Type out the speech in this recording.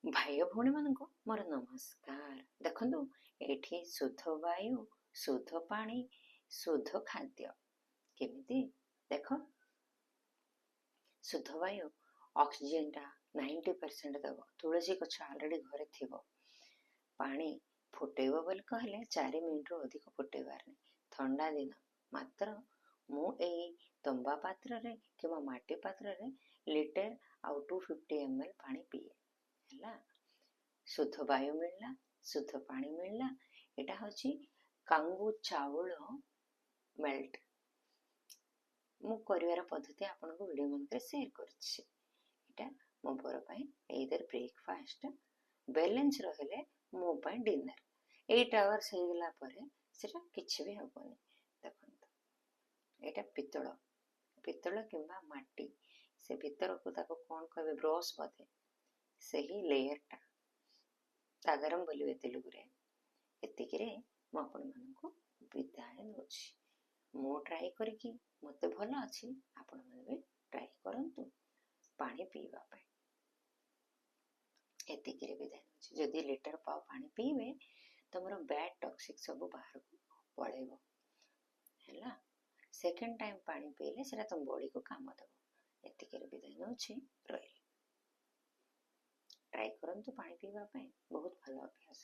भाई भौणी मानक मोर नमस्कार। देखंतु एठी शुद्ध वायु, शुद्ध पानी, शुद्ध खाद्य केमिति देख। शुद्ध वायु ऑक्सीजन टा 90% दब। तुलसी गछ ऑलरेडी घरे थिबो। पानी फुटेबो बोली कहले 4 मिनिट रु अधिक फुटेबार नहीं। ठंडा दिन मात्र मु एई तंबा पात्र रे किमा माटी पात्र रे लीटर आउ 250 ml पानी पिए हैला। शुद्ध वायु मिलला, शुद्ध पानी मिलला। एटा होची कांगू चावल मेल्ट मु करिवार पद्धति आपन को वीडियो मन शेयर करछि। एटा मो पर पई एदर ब्रेकफास्ट बैलेंस रहले मो पई डिनर 8 आवर्स हे गेला परे सेटा किछि भी हबनी। देखंत एटा पितळ पितळ किंबा माटी से भीतर को ताको कोन कहबे ब्रश बधे सही लेयर टा तागरम बोलिबे तेलुगुरे। एतिकिरे मु आपण मानकु विदाय दोछि। मु ट्राई करकी मते भल अछि, आपण माने भी ट्राई करंतु पानी पीवा पई। एतिकिरे विदाय दोछि। जदि लीटर पाव पानी पीबे तमरो बैड टॉक्सिक सब बाहर को पळेबो हैला। सेकंड टाइम पानी पीले सेटा तुम बॉडी को काम दबो। एतिकिरे विदाय दोछि। रही ट्राई करंतु पानी पीवा पई। बहुत भल अभ्यास।